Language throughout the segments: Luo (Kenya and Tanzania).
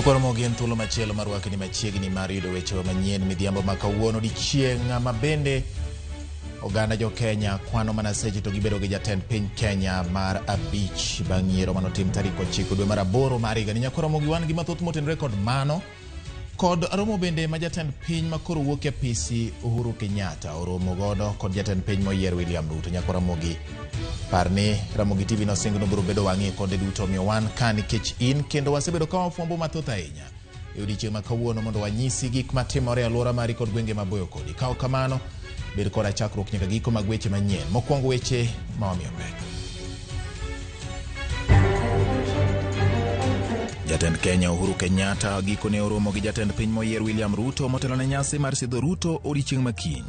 Ramogi en thuolo machielo marwaki ni machiegni mar yudo weche manyien midhiambo ma kawuono odiechieng' ma bende oganda jo Kenya kwano mana seche to gibedo gi jatend piny Kenya mar abich bang' yiero manotim tarik 9 dwe mar 8 mar higa ni. Ramogi wan gi mathoth motenore kod mano kod romo bende ma jatend piny makoro wuok e apisi Uhuru Kenyatta oromo godo kod jatend piny moyier William Ruto. Ramogi parni Ramogi TV no singno biro bedo wang'i kode duto miyo wan ka nikech in kendo wasebedo ka wafwambo mathoth ahinya e odiechieng' ma kawuono mondo wanyisi gik matimore e alwora mari kod gwenge maboyo kodi. Kao kamano bed koda chakruok nyaka giko mag weche manyien. Mokwongo weche ma wamiyo pek. Jatend Kenya Uhuru Kenyatta gikone oromo gi jatend piny moyier William Ruto motelo ne nyasi mar sidho Ruto odiechieng' makiny.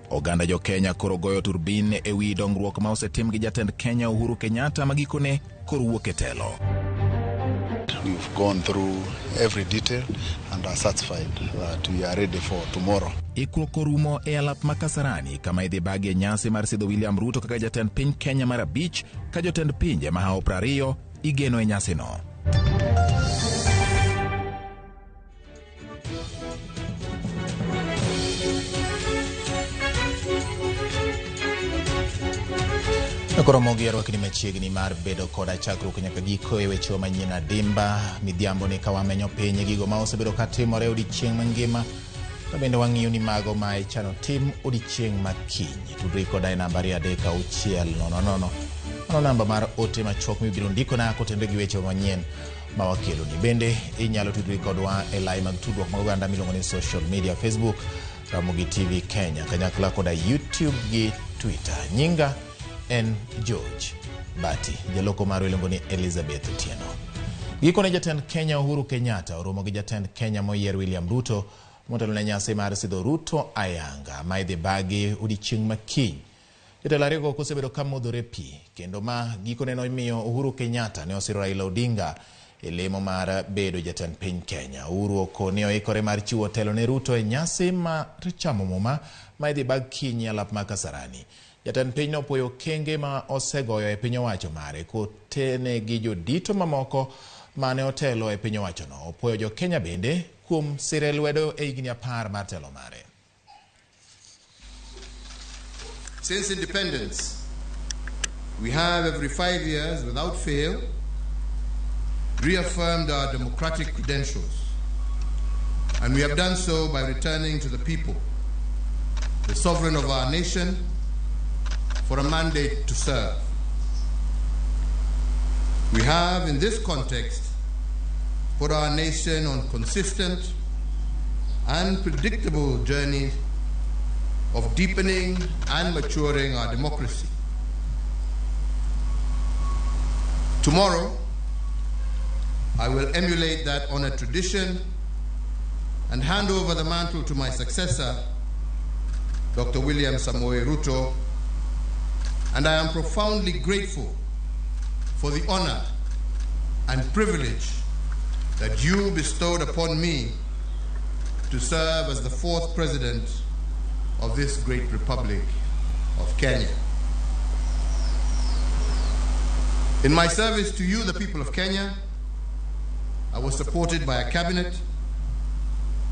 Oganda jo Kenya koro goyo turbin e wi dongruok ma osetim gi jatend Kenya Uhuru Kenyatta magikone koro wuok e telo. We've gone through every detail and are satisfied that we are ready for tomorrow. Ikruok orumo e alap ma Kasarani kama idhi bagi e nyasi mar sidho William Ruto kaka jatend piny Kenya mar abich ka jotend pinje ma hao 20 igeno e nyasi no. Ramogi arwaki ni machiegni mar bedo koda chakruok nyaka giko e weche manyien adimba midhiambo ni kawamenyo piny gigo ma osebedo katimore odiechieng' mangima to bende wang'iyo ni mago ma ichano tim odiechieng' makiny. Tudri koda e namba 3600 ano namba mar ote machuok mibiro ndikona kotenore gi weche manyien ma wakelo ni. Bende inyalo tudri kodwa e line mag tudruok mag oganda miluongo ni social media, Facebook Ramogi TV Kenya, kanyakla koda YouTube gi Twitter. Nyinga en George Bati, jaloko maro iluongo ni Elizabeth Otieno. Gikone jatend Kenya Uhuru Kenyatta oromo gi jatend Kenya moyier William Ruto motelo ne nyasi mar sidho Ruto ayanga ma idhi bagi odiechieng' makiny. Jotelo ariyogo kosebedo ka modhore pi kendo ma gikone nomiyo Uhuru Kenyatta ne osiro Raila Odinga e lemo mar bedo jatend piny Kenya. Uhuru okoni oikore mar chiwo telo ne Ruto e nyasi ma chamo muma ma idhi bag kiny alap ma Kasarani. Jatend piny nopuoyo kenge ma osegoyo e piny owacho mare kotene gi jodito mamoko mane otelo e piny owacho no. Opuoyo jo Kenya bende kuom sire lwedo e higni 10 mar telo mare. Since independence, we have every 5 years without fail reaffirmed our democratic credentials, and we have done so by returning to the people, the sovereign of our nation, for a mandate to serve. We have, in this context, put our nation on consistent and predictable journey of deepening and maturing our democracy. Tomorrow, I will emulate that honored tradition and hand over the mantle to my successor, Dr. William Samoei Ruto, and I am profoundly grateful for the honor and privilege that you bestowed upon me to serve as the 4th president of this great Republic of Kenya. In my service to you, the people of Kenya, I was supported by a cabinet,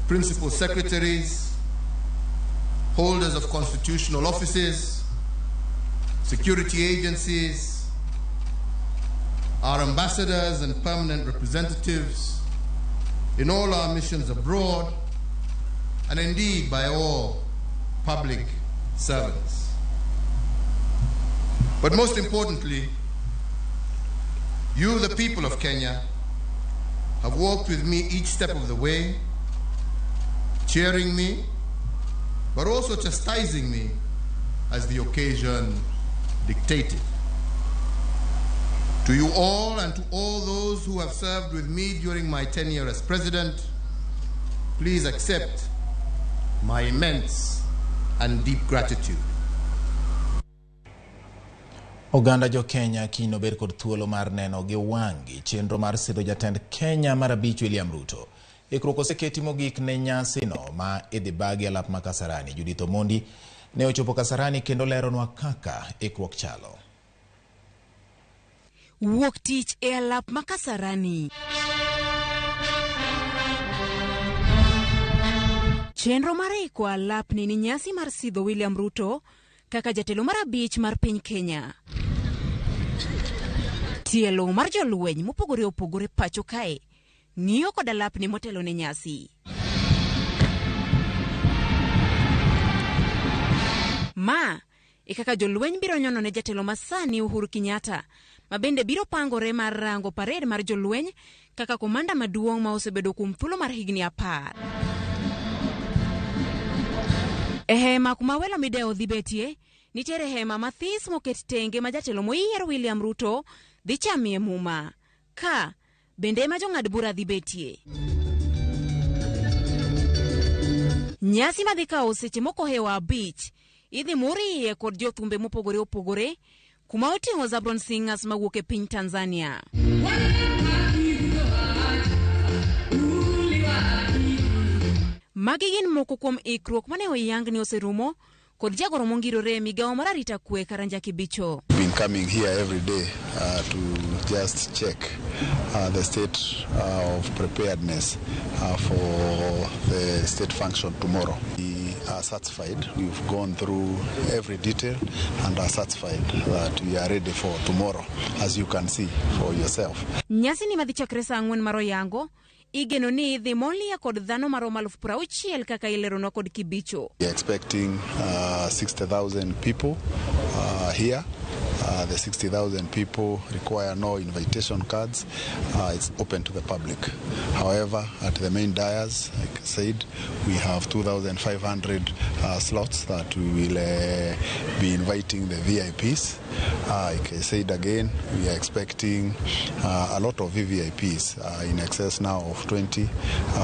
principal secretaries, holders of constitutional offices, security agencies, our ambassadors and permanent representatives in all our missions abroad, and indeed by all public servants. But most importantly, you, the people of Kenya, have walked with me each step of the way, cheering me, but also chastising me as the occasion dictated. To you all and to all those who have served with me during my tenure as president, please accept my immense and deep gratitude. Oganda jo Kenya kino ber kod thuolo mar neno gi wangi chenro mar sidho jatend Kenya mar abich William Ruto. Ikruok oseketi mogik ne nyasi no ma idhi bagi alap ma Kasarani. Judith Omondi ne ochopo Kasarani kendo leronwa kaka ikruok chalo. Wuok tich e alap ma Kasarani. Chenro mar iko alapni ni nyasi mar sidho William Ruto kaka jatelo mar abich mar piny Kenya. Tielo mar jolweny mopogore opogore pacho kae ng'iyo kod alapni motelo ne nyasi. Ma kaka jolweny biro nyono ne jatelo masani Uhuru Kenyatta, mabende biro pangore mar rango parade mar jolweny kaka komanda maduong' ma osebedo kuom thuolo mar higni 10. Hema kuma welo mideo dhi betie, nitiere hema mathis moket tenge ma jatelo moyiero William Ruto dhi chamie muma. Ka bende ma jong'ad bura dhi betie. Nyasi madhi kawo seche moko hewa abich idhi muriye kod jothumbe mopogore opogore kuma oting'o Zabron Singers mawuok e piny Tanzania. Magi gin moko kuom ikruok mane oyang ni oserumo kod jagoro mongirore migawo mar arita kwe Karanja Kibicho. Been coming here every day to just check the state of preparedness for the state function tomorrow. We are satisfied. We've gone through every detail and are satisfied that we are ready for tomorrow, as you can see for yourself. Nyasi ni madhi chakre saa 4 mar oyango. Igeno ni dhi molia kod dhano maromo 60,000 kaka ilerono kod Kibicho. We are expecting 60,000 people here. The 60,000 people require no invitation cards. It's open to the public. However, at the main dais, like I said, we have 2,500 slots that we will be inviting the VIPs. Like I said again, we are expecting a lot of VVIPs, in excess now of 20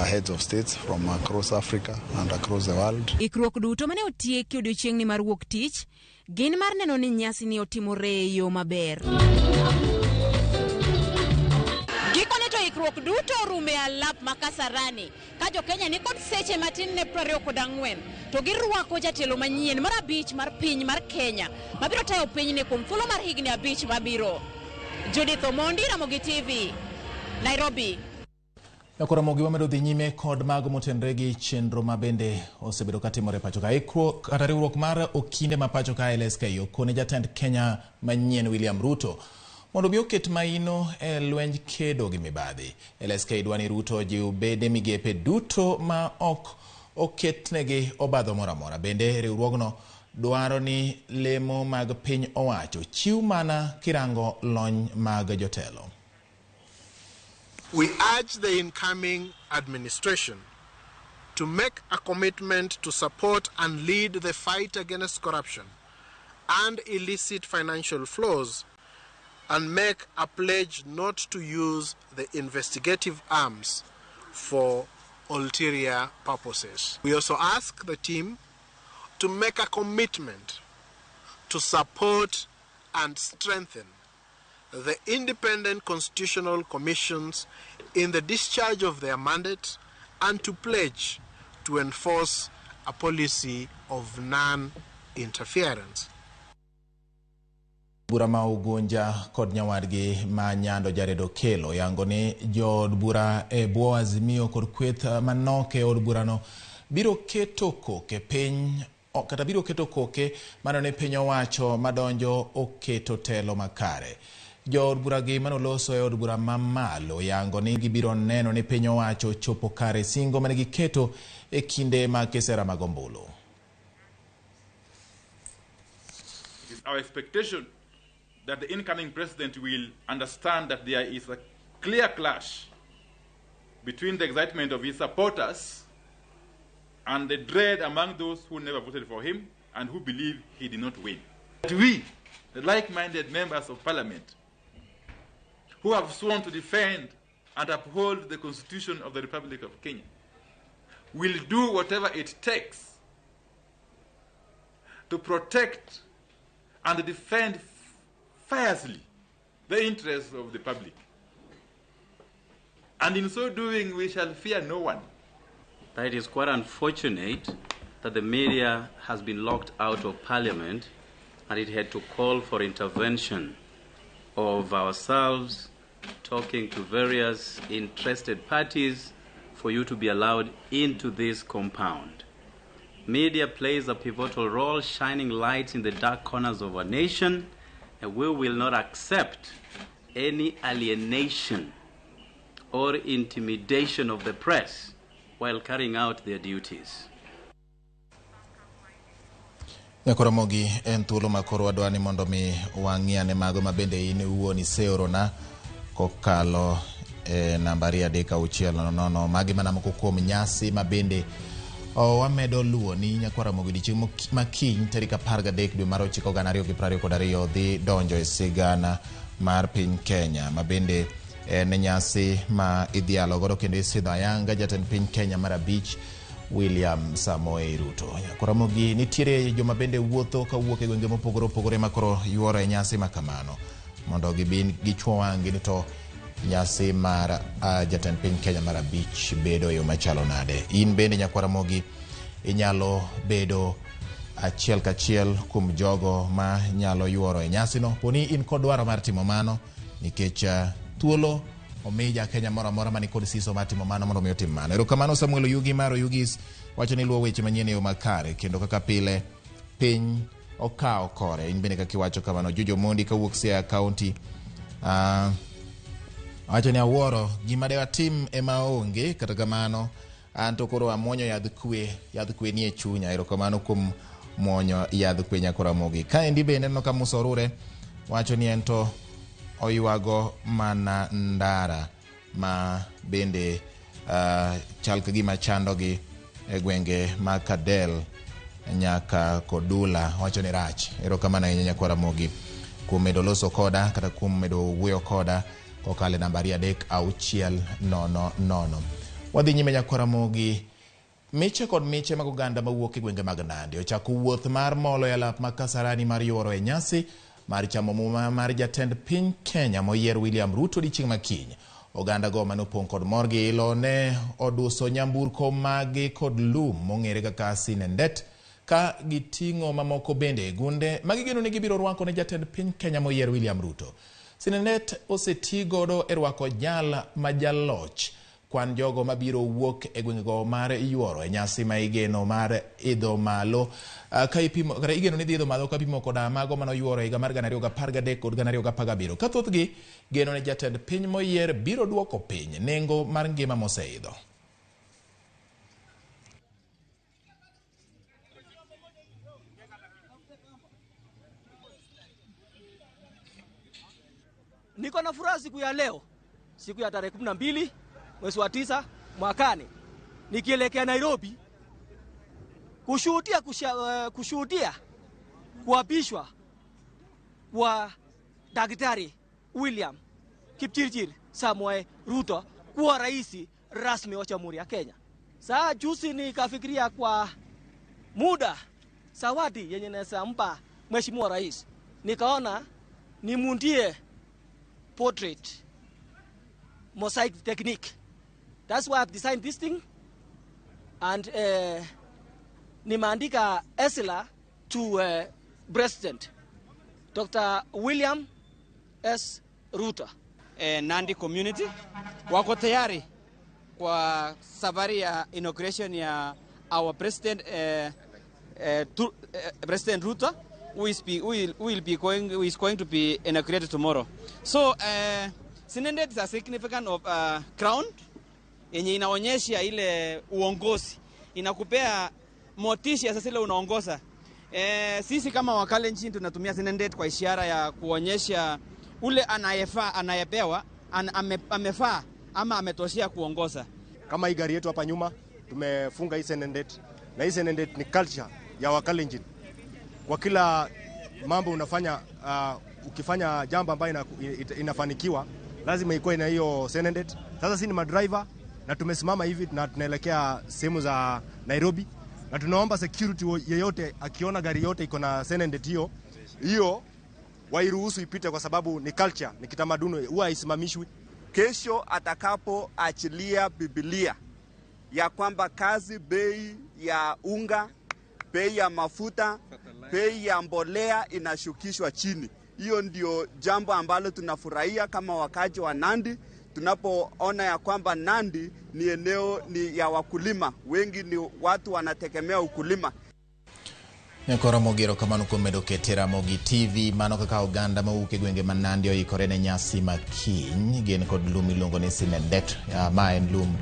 heads of states from across Africa and across the world. Ikruok duto mane otieki odiochieng' ni mar wuok tich, gin mar neno ni nyasi ni otimore yo maber. Gikone to ikruok duto rume alap makasarani. Ka jo Kenya ni kod seche matin ne 24 to girwako jatelo manyien mar abich mar piny mar Kenya mabiro tayo piny ne kuom thuolo mar higni 5 mabiro. Judith Omondi, Ramogi TV, Nairobi. Ramogi wamedo dhi nyime kod mago motenre gi chenro mabende osebedo katimore pacho ka. Kata riwruok mar okinde ma pacho ka LSK okone jatend Kenya Manyien William Ruto mondo bi oket maino e lwenj kedo gi mibadhi. LSK dwani Ruto jiw bede migepe duto ma ok oketnegi obadho moramora. Bende riwruogno dwaro ni lemo mag piny owacho chiw mana kirango lony mag jotelo. We urge the incoming administration to make a commitment to support and lead the fight against corruption and illicit financial flows, and make a pledge not to use the investigative arms for ulterior purposes. We also ask the team to make a commitment to support and strengthen the independent constitutional commissions in the discharge of their mandate, and to pledge to enforce a policy of non-interference. Bura ma ugonja kod nyawadgi ma nyando jaredo kelo yango ni jod bura e bwo azimio kod kweth manoke od burano biro keto koke piny kata biro keto koke manone piny owacho madonjo oketo telo makare. Jod bura gi manoloso e od bura mamalo yango ni gibiro neno ni piny owacho chopo kare singo mane giketo e kinde ma kesera magombulu. It is our expectation that the incoming president will understand that there is a clear clash between the excitement of his supporters and the dread among those who never voted for him and who believe he did not win. But we, the like-minded members of parliament, who have sworn to defend and uphold the Constitution of the Republic of Kenya, will do whatever it takes to protect and defend fiercely the interests of the public. And in so doing, we shall fear no one. It is quite unfortunate that the media has been locked out of Parliament and it had to call for intervention of ourselves, talking to various interested parties for you to be allowed into this compound. Media plays a pivotal role, shining light in the dark corners of our nation, and we will not accept any alienation or intimidation of the press while carrying out their duties. Ramogi en thuolo makoro wadwani mondo mi wang'iane mago mabende in uoni seorona kokalo nambari 360 magi mana moko kuom nyasi mabende wamedo luo ni Ramogi dichieng' makiny tarik 13 dwe mar 9 2022 dhi donjo e sigana mar piny Kenya mabende en nyasi ma idhialo godo kendo isidho ayanga jatend piny Kenya mar 5 William Samoei Ruto. Ramogi nitiere joma bende wuotho ka wuok e gwenge mopogore opogore makoro yuoro e nyasi makamano mondo gibin gichwo wang'gi ni to nyasi mar jatend piny Kenya mar 5 bedo yo machalo nade. In bende Ramogi inyalo bedo achiel kachiel kuom jogo ma nyalo yuoro e nyasi no. Poni in kod dwaro mar timo mano nikech thuolo omija Kenya moro amora mani kod siso matimo mano mondo mi otim mano. Erokamano Samuel Yugi maro Yugis wacho ni luwo weche manyien yo makare kendo kaka pile piny okao kore. In bende kaka iwacho kamano Jojo Mondi ka wuok Siaya County wacho ni awuoro gima de watim ema onge kata kamano anto koro amuonyo yadh kwe ni e chunya. Erokamano kuom muonyo yadh kwe Ramogi. Ka endi bende no ka musorure wacho ni ento oyuago mana ndara ma bende chal ka gima chandogi e gwenge ma Kadel nyaka Kodula wacho ni rach. Erokamano ahinya Ramogi kuom medo loso koda kata kuom medo wuoyo koda kokale nambari 36000. Wadhi nyime Ramogi. Miche kod miche mag oganda mawuok e gwenge mag Nandi ochako wuoth mar molo e lap ma Kasarani mar yuoro e nyasi mar chamo muma mar jatend piny Kenya moyier William Ruto dichieng' makiny. Oganda go manopong' kod mor gi ilo ne oduso nyamburko magi kod lum mong'ere kaka sinendet ka giting'o mamoko bende gunde magigeno ni gibiro rwako ne jatend piny Kenya moyier William Ruto. Sinendet oseti godo e rwako jal majaloch kwan jogo mabiro wuok e gwengego mar yuoro e nyasi ma igeno mar idho malo ka ipimo kata igeno ni idho malo ka pimo koda mago mano yuoro higa mar 2013 kod 2017 ka thothgi geno ne jatend piny moyier biro duoko piny nengo mar ngima moseidho. Niko na furaha siku ya leo, siku ya tarehe 12 mwezi wa 9 mwakani, nikielekea Nairobi kushuhudia kuapishwa kwa Daktari William Kipchirchir Samoei Ruto kuwa rais rasmi wa Jamhuri ya Kenya. Saa juzi nikafikiria kwa muda zawadi yenye naweza mpa Mheshimiwa Rais, nikaona nimundie portrait mosaic technique. That's why I've designed this thing, and nimeandika Esla to President Dr. William S. Ruto. Nandi community wako tayari kwa safari ya inauguration ya our president President Ruto, who is going to be inaugurated tomorrow. So Sinendet is a significant of crown yenye inaonyesha ile uongozi, inakupea motisha sasa ile unaongoza. Sisi kama Wakalenjin tunatumia Sinendet kwa ishara ya kuonyesha ule anayefaa, anayepewa amefaa ama ametoshea kuongoza. Kama hii gari yetu hapa nyuma tumefunga hii Sinendet, na hii Sinendet ni culture ya Wakalenjin. Kwa kila mambo unafanya, ukifanya jambo ambayo inafanikiwa lazima ikuwe na hiyo Sinendet. Sasa sisi ni madriver na tumesimama hivi na tunaelekea sehemu za Nairobi, na tunaomba security yeyote akiona gari yote iko na Sinendet hiyo wairuhusu ipite, kwa sababu ni culture, ni kitamaduni, huwa haisimamishwi. Kesho atakapoachilia Biblia ya kwamba kazi, bei ya unga, bei ya mafuta, bei ya mbolea inashukishwa chini. Hiyo ndio jambo ambalo tunafurahia kama wakaji wa Nandi. tunapoona ya kwamba Nandi ni eneo ni ya wakulima, wengi ni watu wanategemea ukulima. Ramogi erokamano kuom medo kete Ramogi TV mano kaka oganda mawuok e gwenge ma Nandi oikore ne nyasi makiny gin kod lum miluongo ni Sinedet. Ma en lum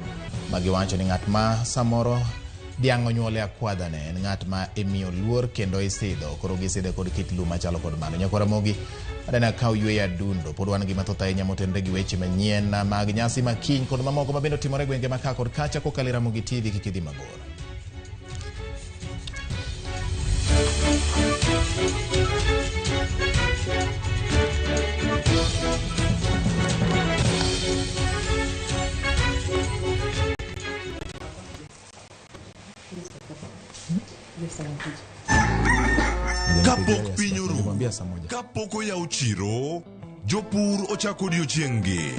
ma giwacho ni ng'at ma samoro dhiang' onyuole akwadhane en ng'at ma imiyo luor kendo isidho, koro gisidhe kod kit lum machalo kod mano. Nyako Ramogi adana kaw yweyo adundo pod wan gi mathoth ahinya motenore gi weche manyien mag nyasi makiny kod mamoko mabende otimore gwenge ma ka kod kacha. Kokalo Ramogi TV kik idhi mabor. Kapok piny oru, kapok oyaw chiro, jopur ochako odiochieng'gi.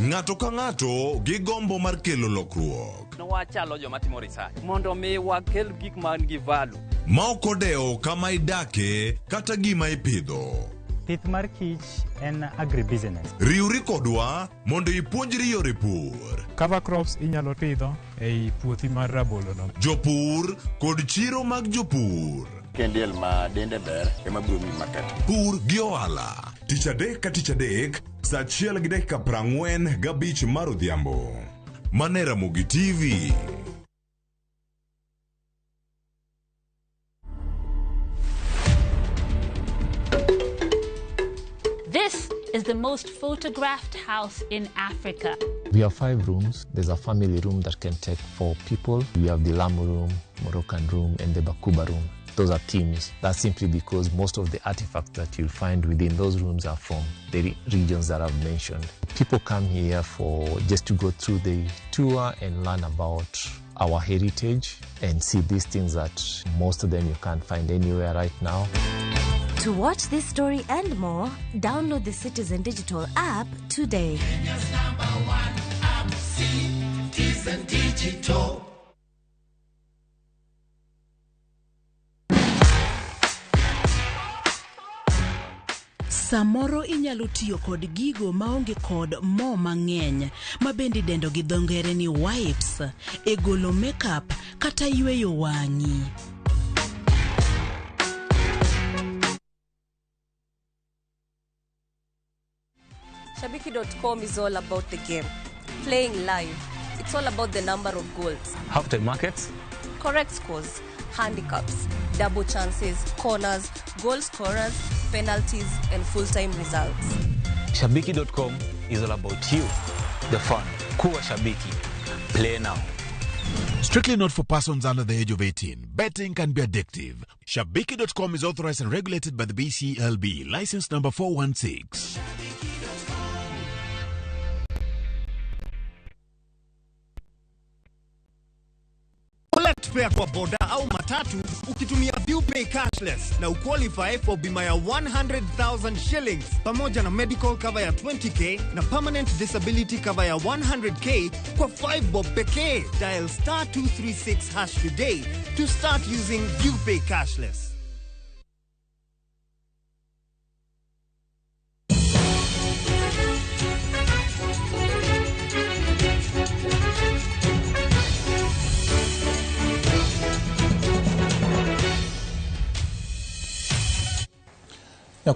Ng'ato ka ng'ato gi gombo mar kelo lokruok. Wachalo joma timo research mondo mi wakel gik man gi value. Ma ok odewo kama idake kata gima ipidho. Pith mar kich en agribusiness. Riwri kodwa mondo ipuonjri yore pur. Cover crops inyalo pidho ei puothi mar rabolo no. Jopur kod chiro mag jopur. Kendiel ma dende ber ema biro mi market. Pur gi ohala. Tich adek ka tich adek, saa 1:45 mar odhiambo. Mane Ramogi TV. This is the most photographed house in Africa. We have 5 rooms. There's a family room that can take 4 people. We have the Lamu room, Moroccan room, and the Bakuba room. Those are teams. That's simply because most of the artifacts that you'll find within those rooms are from the regions that I've mentioned. People come here just to go through the tour and learn about our heritage and see these things that most of them you can't find anywhere right now. To watch this story and more, download the Citizen Digital app today. Kenya's #1 app, Citizen Digital. Samoro inyalo tiyo kod gigo maonge kod mo mang'eny mabende dendo gi dho ngere ni wipes e golo makeup kata yweyo wang'i. Shabiki.com is all about the game. Playing live. It's all about the number of goals. Half-time markets. Correct scores. Handicaps. Double chances. Corners. Goal scorers. Penalties. And full-time results. Shabiki.com is all about you. The fun. Kuwa Shabiki. Play now. Strictly not for persons under the age of 18. Betting can be addictive. Shabiki.com is authorized and regulated by the BCLB. License number 416. Collect fare kwa boda au matatu ukitumia ViewPay cashless na uqualify for bima ya 100,000 shillings pamoja na medical cover ya 20k na permanent disability cover ya 100k kwa 5 bob pekee. Dial *236# today to start using ViewPay cashless.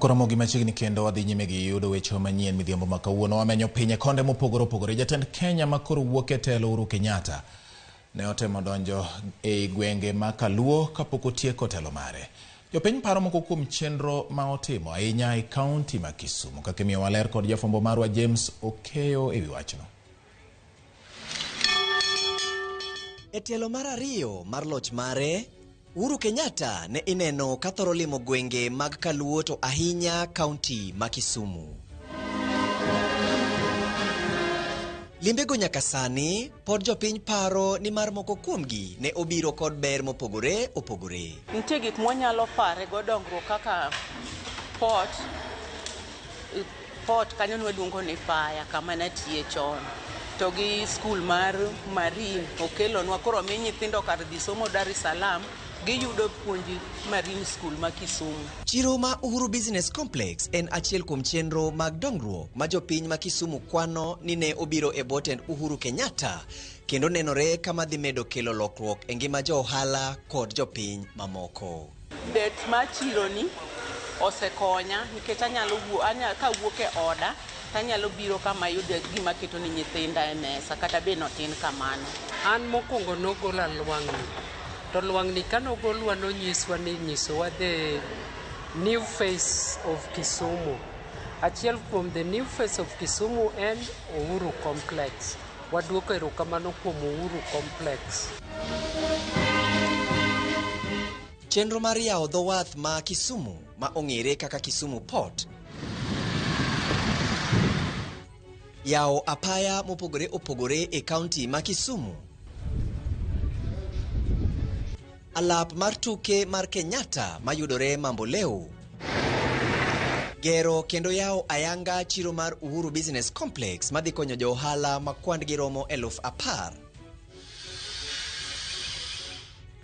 Ramogi machiegni kendo wadhi nyime gi yudo weche manyien midhiambo ma kawuono. Wamenyo pinye konde mopogore opogore. Jatend Kenya makoro wuok e telo Uhuru Kenyatta ne otemo donjo e gwenge ma Kaluo kapok otieko telo mare. Jopiny paro moko kuom chenro ma otimo ahinya e kaunti ma Kisumu. Kaka miyo waler kod jafwambo marwa James Okeyo ewi wachno. E telo mar ariyo mar loch mare, Uhuru Kenyatta ne ineno kathoro limo gwenge mag Kaluo to ahinya kaunti ma Kisumu. Limbego nyaka sani pod jopiny paro ni mar moko kuomgi ne obiro kod ber mopogore opogore. Nitie gik mwanyalo pare go dongruok kaka port kanyo nwaduongo ni fire kama natie chon. To gi skul mar Marine okelonwa koro mi nyithindo kar dhi somo Dar es Salaam giyudo puonj Marine School ma Kisumu. Chiro ma Uhuru Business Complex en achiel kuom chenro mag dongruok ma jopiny ma Kisumu kwano ni ne obiro e botend Uhuru Kenyatta kendo nenore kama dhi medo kelo lokruok e ngima jo ohala kod jopiny mamoko. Det ma chiro ni osekonya nikech anyalo kawuok e oda tanyalo biro kama yude gima keto ni nyithinda e mesa kata be notin kamano. An mokwongo nogola lwang'ni, to lwang'ni kanogolwa nonyiswa ni nyisowa the new face of Kisumu. Achiel kuom the new face of Kisumu en Uhuru Complex. Waduoko erokamano kuom Uhuru Complex. Chenro mar yawo dho wath ma Kisumu ma ong'ere kaka Kisumu Port, yawo apaya mopogore opogore e kaunti ma Kisumu, alap mar tuke mar Kenyatta mayudore Mamboleo, gero kendo yawo ayanga chiro mar Uhuru Business Complex madhi konyo jo ohala ma kwandgi romo 10,000.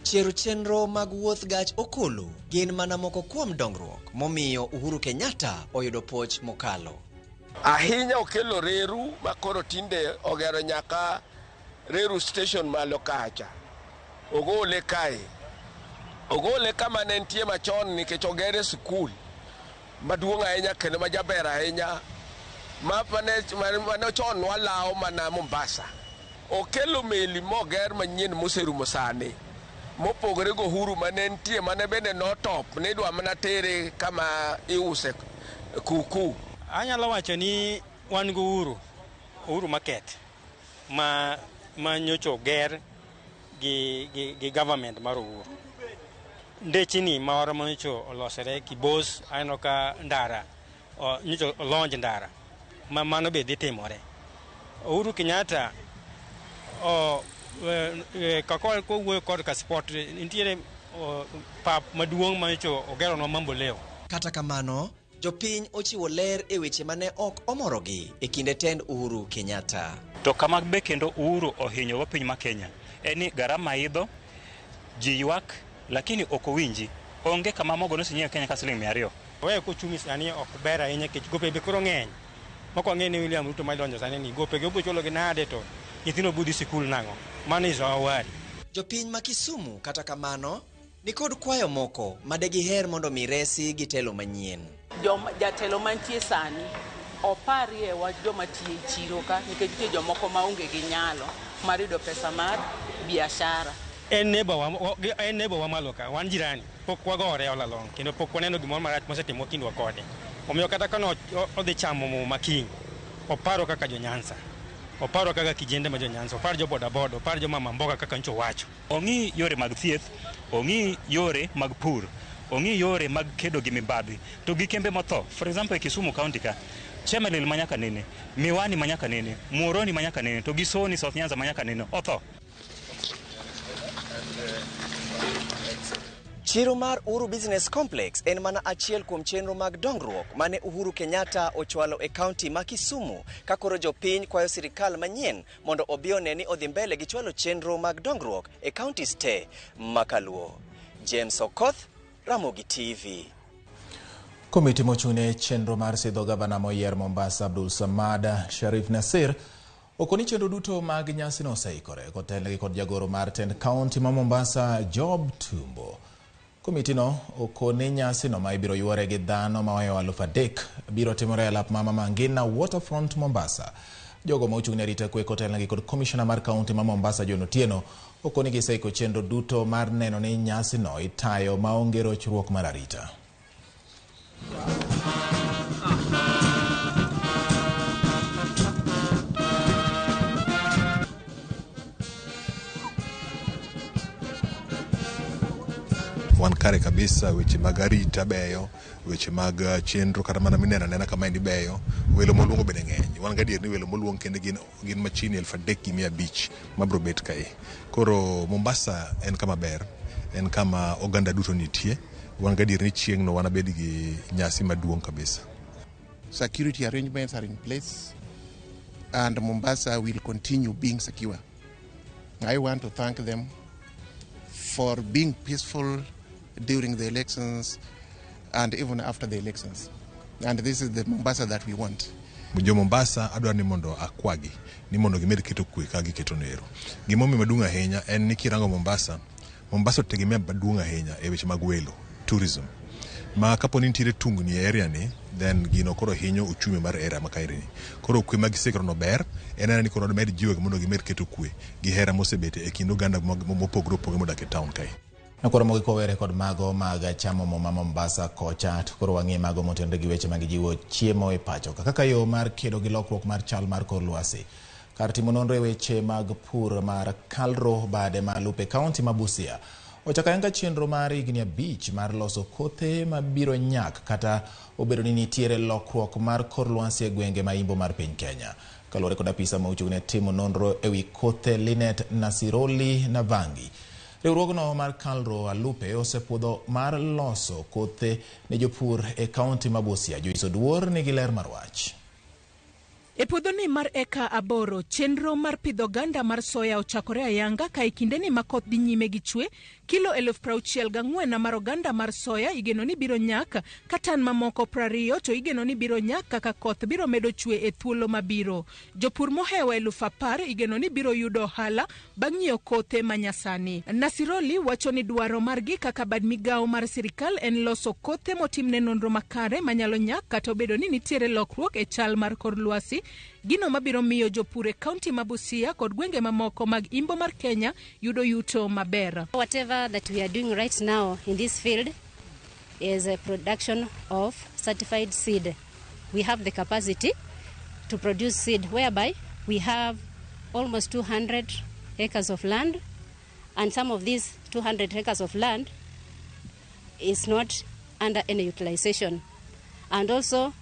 Chiero chenro mag wuoth gach okolo gin mana moko kuom dongruok momiyo Uhuru Kenyatta oyudo poch mokalo. Ahinya okelo reru makoro tinde ogero nyaka reru station malo kacha. Ogole kae. Ogole kama ne nitie machon nikech ogere skul maduong' ahinya kendo majaber ahinya mane chon walao mana Mombasa. Okelo meli moger manyien moserumo sani. Mopogore go Uhuru mane nitie mane bende notop ne dwa mana tere kama iuse kuku. Anyalo wacho ni wan go Uhuru Market ma nyocho ger gi government mar Uhuru. Ndechini moro manyocho olosere Kibos aneno ka ndara nyocho olonj ndara ma mano be dhi timore. Uhuru Kenyatta kako kowuoyo kod ka sport nitiere pap maduong' manyocho ogero no Mamboleo. Kata kamano jopiny ochiwo ler e weche mane ok omorogi e kinde tend Uhuru Kenyatta. To kama be kendo Uhuru ohinyo wa piny ma Kenya eni garama idho ji ywak lakini ok owinji onge kama mogo nosinyew Kenya ka siling 200. Weyo kochumi sani ok ber ahinya kech gope be koro ng'eny. Moko ng'eny ni William Ruto madonjo sani ni gope ge obochulo gi nade to nyithindo budhi sikul nang'o. Mano izo awari. Jopiny ma Kisumu kata kamano ni kod kwayo moko madegiher mondo miresi gi telo manyien. Jatelo mantie sani oparie wach joma tiyo chiro ka nikech nitie jomoko maonge gi nyalo mar yudo pesa mar biashara. En neighbor wa maloka wan jirani pok wagore olalong kendo pok waneno gimoro marach mosetimo kindwa kode. Omiyo kata kano odhi chamo mo makiny oparo kaka jo Nyanza. Oparo kaka kijende ma jo Nyanza, oparo jo boda boda, oparo jo mama mboga kaka ncho wacho. Ong'i yore mag thieth, ong'i yore mag pur, ong'i yore mag kedo gi mibadhi, to gi kembe motho. For example, Kisumu County ka, Chemelil manyaka nene, Miwani manyaka nene, Muhoroni manyaka nene, to gi Soni South Nyanza manyaka nene, otho. Chiro mar Uhuru Business Complex en mana achiel kuom chenro mag dongruok mane Uhuru Kenyatta ochwalo e kaunti ma Kisumu ka koro jopiny kwayo sirikal manyien mondo obi one ni odhi mbele gi chwalo chenro mag dongruok e counties te makaluo. James Okoth, Ramogi TV. Komiti mochung'ne chenro mar sidho gavana moyier Mombasa Abdul Samad Sharif Nasir okoni chenro duto mag nyasi no oseikore kotelnegi kod jagoro mar tend kaunti ma Mombasa Job Tumbo. Komiti no okoni nyasi no ma ibiro yuore gi dhano mawayo 3,000 biro timore e alap mama Mangina Waterfront Mombasa. Jogo ma ochung'ne rito kwe kotelnegi kod commissioner mar kaunti ma Mombasa John Otieno okoni giseiko chenro duto mar neno ni nyasi no itayo maonge rochruok mar arita. Wan kare kabisa weche mag arita beyo, weche mag chenro kata mana mineno nena kama endi beyo, welo moluongo bende ng'eny. Wan gadier ni welo moluong kende gin machini 3,500 mabro bet kae. Koro Mombasa en kama ber, en kama oganda duto nitie. Wan gadier ni chieng' no wan abed gi nyasi maduong' kabisa. Security arrangements are in place and Mombasa will continue being secure. I want to thank them for being peaceful during the elections and even after the elections. And this is the Mombasa that we want. Jo Mombasa adwa ni mondo akwagi ni mondo gimed keto kwe ka giketo nero. Gimomi maduong' ahinya en ni kirango Mombasa otegemea maduong' ahinya e weche mag welo, tourism. Ma kapo ni nitiere tungni e area ni, then gino koro hinyo uchumi mar area makairi ni. Koro kwe magisekro no ber, enana ni koro med jiwe mondo gimed keto kwe gi hera mosebete e kind oganda mopogore opogore modak e town kae. Nakoro mogi kowere kod mago mag chamo mo Mombasa kocha, to koro wang'e mago motenore gi weche mag jiwo chiemo e pacho kaka yo mar kedo gi lokruok mar chal mar kor lwasi. Kar timo nonro e weche mag pur mar Kalro bade ma Lupe County ma Busia ochako ayanga chenro mar higni 5 mar loso kothe mabiro nyak kata obedo ni nitiere lokruok mar kor lwasi e gwenge ma imbo mar piny Kenya. Kaluwore kod apisa ma ochung' ne timo nonro e wi kothe Linet Nasiroli Navangi, riwruogno mar Kalro Alupe osepuodho mar loso kothe ne jopur e kaunti ma Busia. Joiso Duor nigi ler mar wach. E puodhoni mar eka 8, chenro mar pidho ganda mar soya ochakore ayanga ka ikindeni makoth dhi nyime gi chwe. Kilo 64,000 mar oganda mar soya igeno ni biro nyak, katan mamoko 20 to igeno ni biro nyak kaka koth biro medo chwe e thuolo mabiro. Jopur mohewa 10,000 igeno ni biro yudo ohala bang' nyiewo kothe manyasani. Nasiroli wacho ni dwaro margi kaka bad migawo mar sirikal en loso kothe motimne nonro makare manyalo nyak kata obedo ni nitiere lokruok e chal mar kor lwasi, gino mabiro miyo jopur e kaunti ma Busia kod gwenge mamoko mag imbo mar Kenya yudo yuto maber. Whatever that we are doing right now in this field is a production of certified seed. We have the capacity to produce seed whereby we have almost 200 acres of land, and some of these 200 acres of land is not under any utilization. And also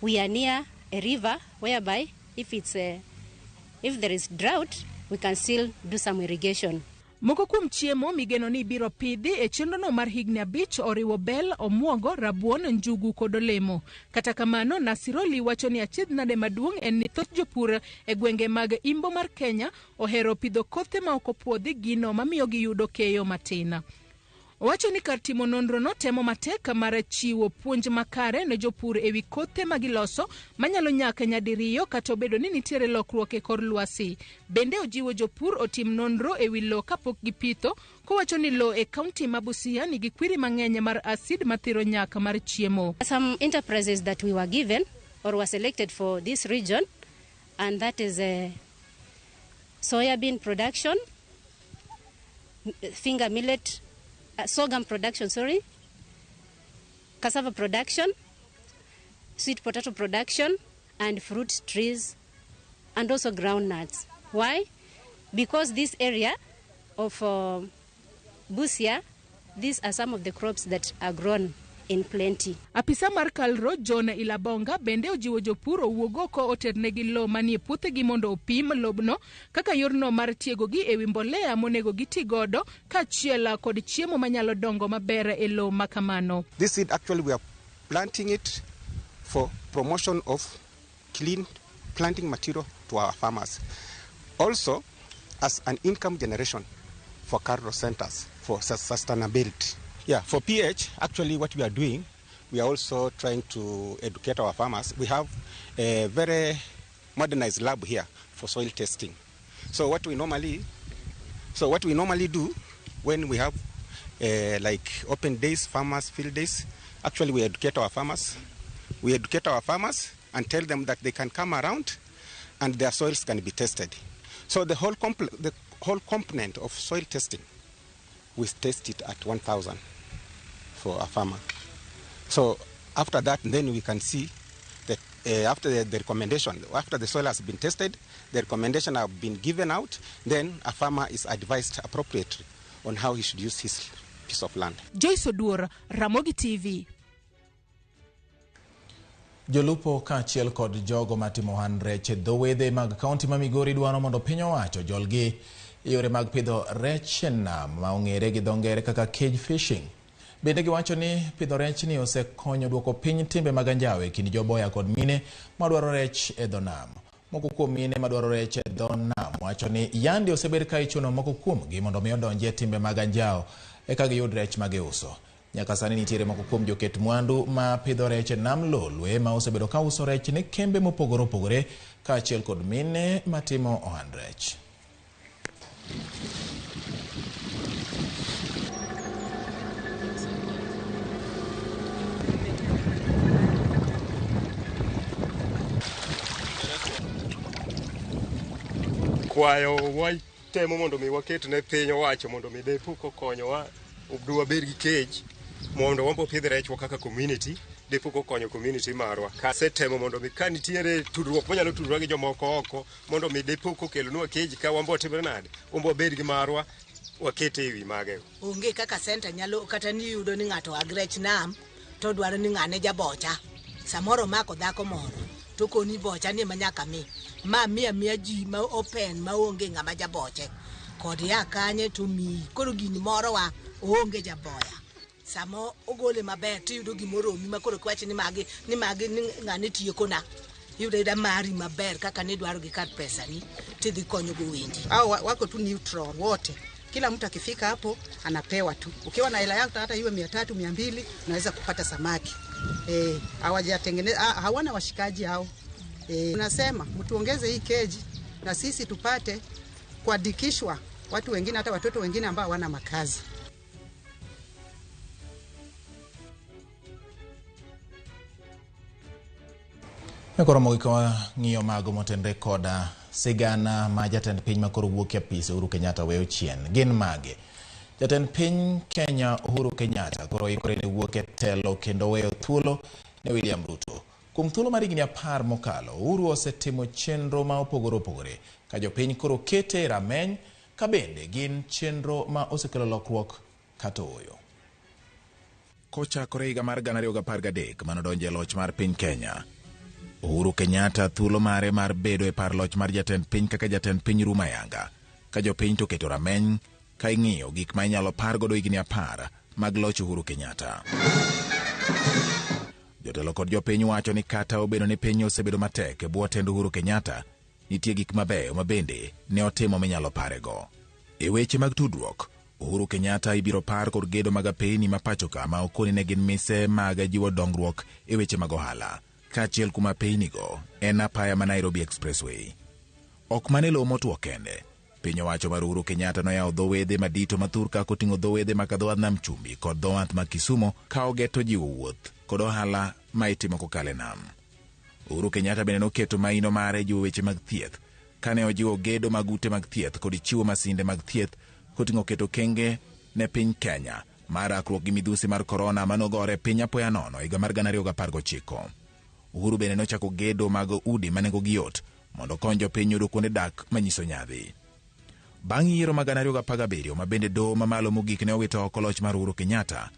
we are near a river whereby if there is drought, we can still do some irrigation. Moko kuom chiemo migeno ni biro pidhi e chenrono mar higni 5 oriwo bel, omuogo, rabuon, njugu kod olemo. Kata kamano, Nasiroli wacho ni achiedh nade maduong' en ni thoth jopur e gwenge mag imbo mar Kenya ohero pidho kothe ma ok opuodhi, gino mamiyo giyudo keyo matin. Owacho ni kar timo nonro no temo matek mar chiwo puonj makare ne jopur e wi kothe magiloso manyalo nyak nyadiriyo kata obedo ni nitiere lokruok e kor lwasi. Bende ojiwo jopur otim nonro e wi lo kapok gipitho, kowacho ni lo e kaunti ma Busia nigi kwiri mang'eny mar acid mathiro nyak mar chiemo. Some enterprises that we were given or were selected for this region, and that is soybean production, finger millet, sorghum production, cassava production, sweet potato production, and fruit trees, and also groundnuts. Why? Because this area of Busia, these are some of the crops that are grown in plenty. Apisa mar Kalro John Ilabonga bende ojiwo jopur owuog oko oternegi lo manie puothegi mondo opim lobno kaka yorno mar tiegogi e wi mbolea monego giti godo kaachiel kod chiemo manyalo dongo maber e lo makamano. This seed actually we are planting it for promotion of clean planting material to our farmers. Also as an income generation for Kalro centers for sustainability. Yeah, for pH, actually what we are doing, we are also trying to educate our farmers. We have a very modernized lab here for soil testing. So what we normally do when we have like open days, farmers field days, actually we educate our farmers. We educate our farmers and tell them that they can come around and their soils can be tested. So the whole component of soil testing, we test it at 1,000 for a farmer. So after that, then we can see that after the recommendation, after the soil has been tested, the recommendation have been given out, then a farmer is advised appropriately on how he should use his piece of land. Joyce Oduor, Ramogi TV. Jolupo kaachiel kod jogo matimo ohan rech e dho wedhe mag kaunti ma Migori dwaro mondo piny owacho jolgi yore mag pidho rech e nam ma ong'ere gi dho ngere kaka cage fishing. Bende giwacho ni pidho rech ni osekonyo duoko piny timbe mag anjawo e kind joboya kod mine madwaro rech e dho nam. Moko kuom mine madwaro rech e dho nam wacho ni yandi osebed ka ichuno moko kuomgi mondo mi odonji e timbe mag anjawo eka giyud rech ma giuso. Nyaka sani nitiere moko kuom joket mwandu ma pidho rech e nam Lolwe ma osebedo ka uso rech ne kembe mopogore opogore kaachiel kod mine matimo ohand rech. Kwayo watemo mondo mi waket ne piny owacho mondo mi depo konyowa obdu wabed gi cage mondo wambo pidh rechwa kaka community, depo konyo community marwa. Kasetemo mondo mi ka nitiere tudruok manyalo tudruok gi jomoko oko mondo mi depo kelonwa cage ka wambo timre nade wambo bed gi marwa wakete ewi mage. Onge kaka center nyalo kata ni yudo ni ng'ato agrech nam to dwaro ni ng'ane jabocha. Samoro mako dhako moro to koni bocha ni manyaka ma mia ji ma open ma onge ng'ama jaboche kod ya kanye to mi koro gini moro wa onge jaboya samo ogole maber to yudo gimoro mi ma koro kwache ni magi ni ng'ane tieko na yudo da mari maber kaka ni dwaro gi kar pesa ni tidhi konyo go wendi au wako tu neutral wote. Kila mtu akifika hapo anapewa tu. Ukiwa na hela yako hata iwe 300 200 unaweza kupata samaki. Hawajatengeneza hawana washikaji hao. Unasema mtuongeze hii keji na sisi tupate kuandikishwa watu wengine hata watoto wengine ambao hawana makazi. Nekoro kwa ng'iyo mago motenre koda sigana ma jatend piny makoro wuok e apise Uhuru Kenyatta weyo chien. Gin mage. Jatend piny Kenya Uhuru Kenyatta koro ikore ni wuok e telo kendo weyo thuolo ne William Ruto. Kuom thuolo mar higni 10 mokalo, Uhuru osetimo chenro ma opogore opogore ka jopiny koro kete rameny ka bende gin chenro ma osekelo lokruok kata oyo. Kochakore higa mar 2013 manodonjo e loch mar piny Kenya, Uhuru Kenyatta thuolo mare mar bedo e par loch mar jatend piny kaka jatend piny rumo ayanga ka jopiny to keto rameny ka ing'iyo gik ma inyalo par godo higni 10 mag loch Uhuru Kenyatta. Jotelo kod jopiny wacho ni kata obedo ni piny osebedo matek e bwo tend Uhuru Kenyatta, nitie gik mabeyo ma bende ne otimo minyalo parego. E weche mag tudruok, Uhuru Kenyatta ibiro par kod gedo mag apeyni ma pachoka ma okoni ne gin mise mag jiwo dongruok e weche mag ohala. Kaachiel kuma apeynigo en apaya ma Nairobi Expressway. Ok mane lo motuo kende, piny owacho mar Uhuru Kenyatta noyawo dho wedhe madito mathurka koting'o dho wedhe maka dho wadh nam chumbi kod dho wath ma Kisumo ka ogeto jiwo wuoth kod ohala ma itimo kokalo e nam. Uhuru Kenyatta bende noketo maino mare jiwo weche mag thieth kane ojiwo gedo mag ute mag thieth kod chiwo masinde mag thieth koting'o keto kenge ne piny Kenya mar rakruok gi midhusi mar korona manogore piny apoya nono higa mar 2019. Uhuru bende nochako gedo mag udi manengogi yot mondo konyo jopiny yudo kuonde dak manyiso nyadhi. Bang' yiero mag 2017 ma bende doho mamalo mogik ne owito oko loch mar Uhuru Kenyatta,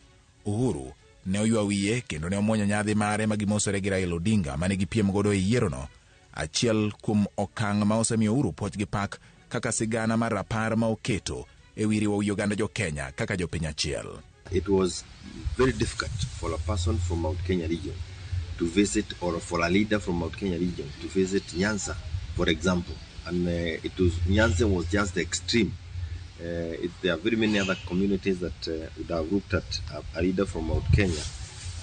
Uhuru ne oywa wiye kendo ne omwonyo nyadhi mare ma gimosore gi Raila Odinga mane gipiem godo e yierono, achiel kuom okang' ma osemiyo Uhuru puoch gi pak kaka sigana mar rapar ma oketo e wi riwo Uganda jo Kenya kaka jopiny achiel. It was very difficult for a person from Mount Kenya region to visit, or for a leader from Mount Kenya region to visit Nyanza, for example. And Nyanza was just the extreme. There are very many other communities that would have looked at a leader from Mount Kenya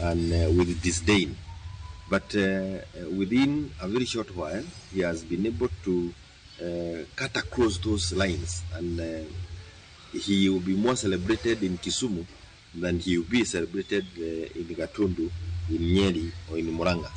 and with disdain. But within a very short while, he has been able to cut across those lines, and he will be more celebrated in Kisumu than he will be celebrated in Gatundu, in Nyeri, or in Murang'a.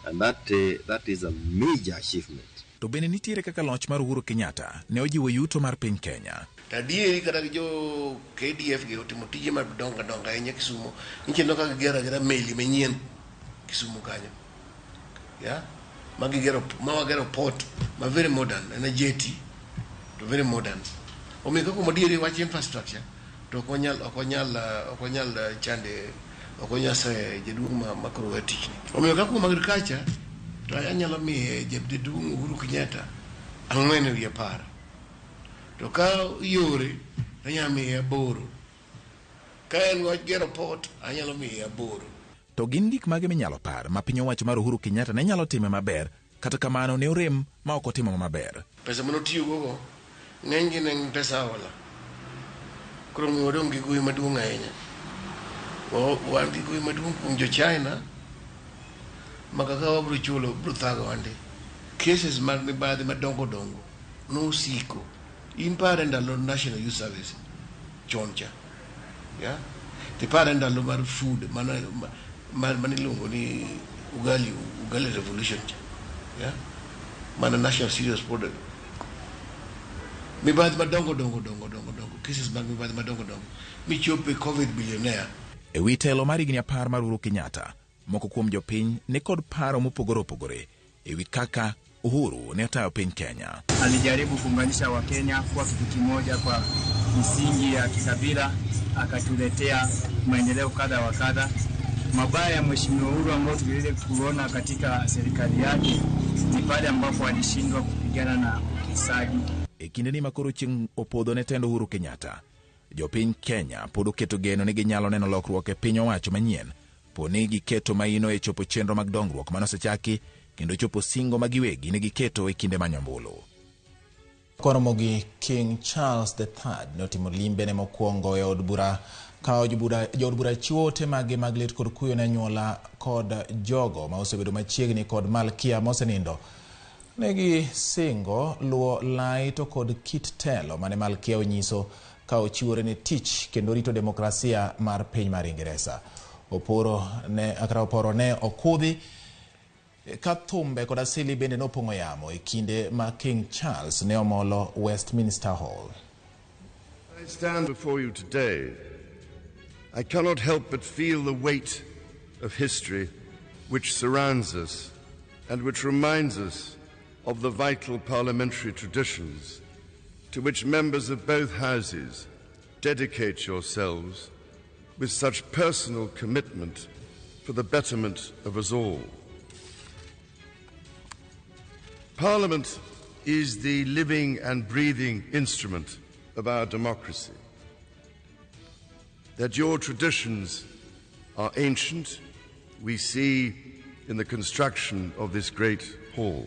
And that is a major achievement. To bende nitiere kaka loch mar Uhuru Kenyatta ne ojiwo yuto mar piny Kenya. Adieri kata jo KDF gi otimo tije madongo ahinya Kisumu. Nichendo kaka gera meli manyien Kisumu kanyo. Yeah? Magigero port ma very modern, and a jetty to very modern. Omeko kuma dieri wach infrastructure to okonyal chande okonya se jeduma makoro wetich. Omeko kuma agriculture to anyalo mi jedung Uhuru Kenyatta ang'wen wi 10. To ka yore anyalo mi 8. Ka en wach gero port anyalo mi 8. To gin gik mage minyalo par ma piny owacho mar Uhuru Kenyatta ne nyalo time maber kata kamano ne orem ma ok otimo maber. Pesa manotiyo gogo ng'eny gi ne pesa hola. Koro mi wadong' gi gowi maduong' ahinya. Wan gi gowi maduong' kuom jo China ma kaka wabro chulo bro thago wande. Cases mag mibadhi madongo dongo nosiko. In pare ndalo National Youth Service choncha. Yeah? Ti pare ndalo mar food maniluongo ni ugali revolution cha. Yeah? Mana National Serious Product. Mibadhi madongo dongo. Cases mag mibadhi madongo dongo. Michope COVID billionaire. E wi telo mar higni 10 mar Uhuru Kenyatta, moko kuom jopiny ne kod paro mopogore opogore e wi kaka Uhuru ne otayo piny Kenya. Alijaribu kuunganisha Wakenya kwa kitu kimoja kwa misingi ya kikabila, akatuletea maendeleo kadha wa kadha. Mabaya ya Mheshimiwa Uhuru ambao tuliweza kuona katika serikali yake ni pale ambapo alishindwa kupigana na ufisadi. E kinde ni makoro chieng' opodho ne tendo Uhuru Kenyatta, jopiny Kenya pod oketo geno ni ginyalo neno lokruok e piny owacho manyien, poni giketo maino e chopo chenro mag dongruok manosechaki kendo chopo singo magiwegi ne giketo e kinde manyambulu. Ramogi King Charles III notimo limbe ne mokwongo e od bura ka jood bura chiwo ote mage mag lit kod kuyo ne anyuola kod jogo ma osebedo machiegni kod Malkia mosenindo. Negi singo luo lai to kod kit telo mane Malkia onyiso ka ochiwore ne tich kendo rito demokrasia mar piny mar Ingresa. Oporo ne okudhi ka thumbe kod asili bende nopong'o yamo e kinde ma King Charles ne omolo Westminster Hall. I stand before you today. I cannot help but feel the weight of history which surrounds us and which reminds us of the vital parliamentary traditions to which members of both houses dedicate yourselves with such personal commitment for the betterment of us all. Parliament is the living and breathing instrument of our democracy. That your traditions are ancient, we see in the construction of this great hall.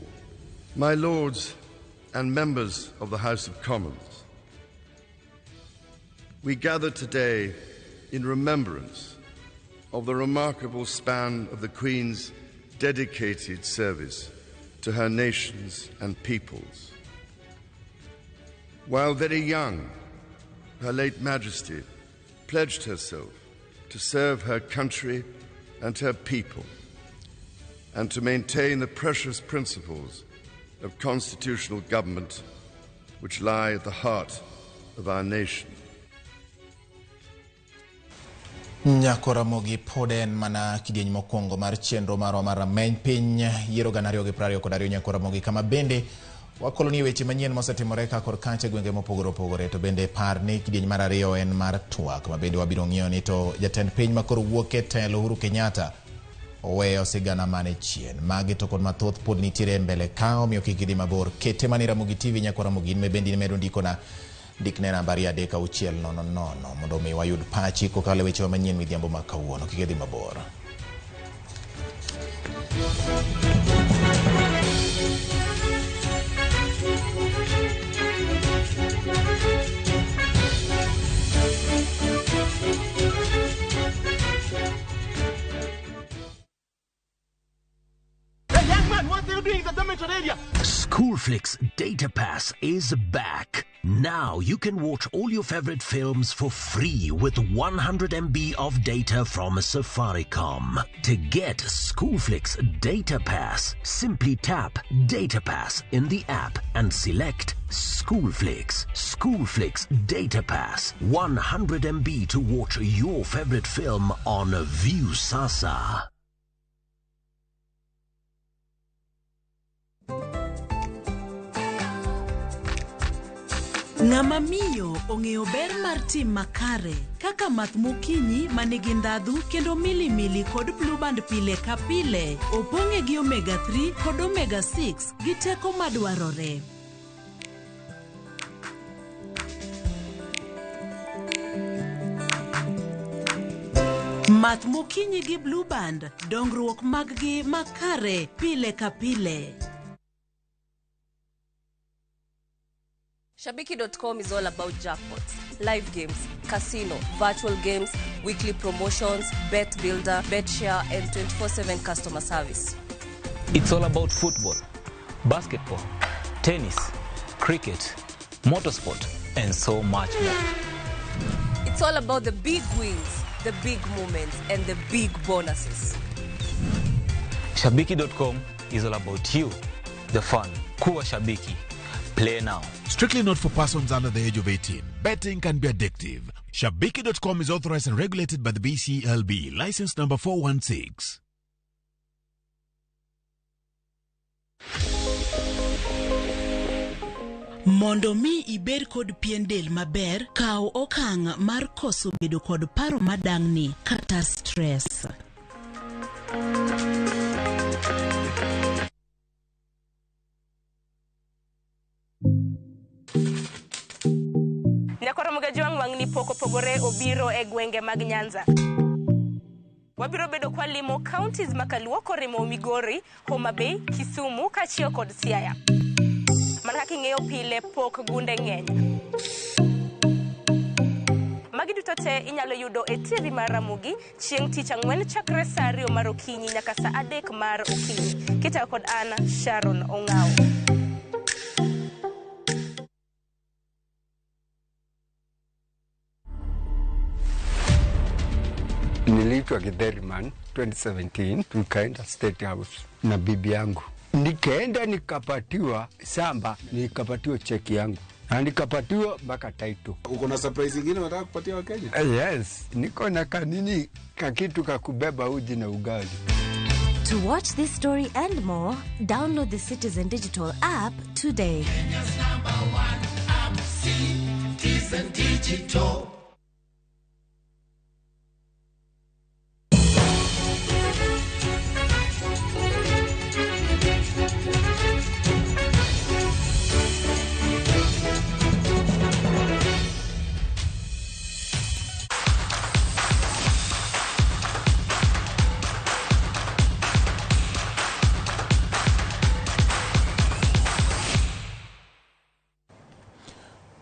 My lords and members of the House of Commons, we gather today in remembrance of the remarkable span of the Queen's dedicated service to her nations and peoples. While very young, Her late Majesty pledged herself to serve her country and her people and to maintain the precious principles of constitutional government which lie at the heart of our nation. Nyako Ramogi pod en mana kidieny mokwongo mar chenro marwa mar rameny piny yiero 2022 Nyako Ramogi kama bende wakoloni weche manyien mosetimore ka kor kacha gwenge mopogore opogore to bende par ni kidieny mar ariyo en mar twak ma bende wabiro ng'iyo ni to jatend piny makoro wuok e telo Uhuru Kenyatta oweyo sigana mane chien magi to kod mathoth pod nitiere mbele ka omiyo kik idhi mabor kete mani Ramogi TV Nyako Ramogi me bende medo ndiko na dikne nambari 300 mondo mi wayud pachi kokale weche manyien midhiambo ma kawuono kik idhi mabor. Schoolflix Data Pass is back. Now you can watch all your favorite films for free with 100 MB of data from Safaricom. To get Schoolflix Data Pass, simply tap Data Pass in the app and select Schoolflix. Schoolflix Data Pass, 100 MB to watch your favorite film on View Sasa. Ng'ama miyo ong'eyo ber mar tim makare kaka math mokinyi manigi ndhadhu kendo milimili kod blue band pile ka pile opong'e gi omega 3 kod omega 6 gi teko madwarore. Math mokinyi gi blue band dongruok mag gi makare pile ka pile. Shabiki.com is all about jackpots, live games, casino, virtual games, weekly promotions, bet builder, bet share, and 24/7 customer service. It's all about football, basketball, tennis, cricket, motorsport, and so much more. It's all about the big wins, the big moments, and the big bonuses. Shabiki.com is all about you, the fun. Kuwa Shabiki. Play now. Strictly not for persons under the age of 18. Betting can be addictive. Shabiki.com is authorized and regulated by the BCLB. License number 416. Mondo mi iber kod pien del maber, kaw okang' mar koso bedo kod paro madang'ni kata stress. Ramogi jwang' wang'ni poko pogore obiro e gwenge mag Nyanza. Wabiro bedo kwa limo counties makaluo korimo Migori, Homa Bay, Kisumu, Kachio kod Siaya. Man kaka ing'eyo pile pok gunde ng'eny. Magi duto te inyalo yudo e TV mar Ramogi chieng' tich ang'wen chakre saa 2 mar okinyi nyaka saa 3 mar okinyi. Kitayo kod Anna Sharon Ong'ao. Niliitwa Githeriman 2017, tukaenda State House na bibi yangu. Nikaenda nikapatiwa shamba, nikapatiwa cheki yangu. Na nikapatiwa mpaka title. Uko na surprise nyingine unataka kupatia Wakenya? Yes, niko na kanini kakitu kakubeba uji na ugali. To watch this story and more, download the Citizen Digital app today. Kenya's #1 app, Citizen Digital.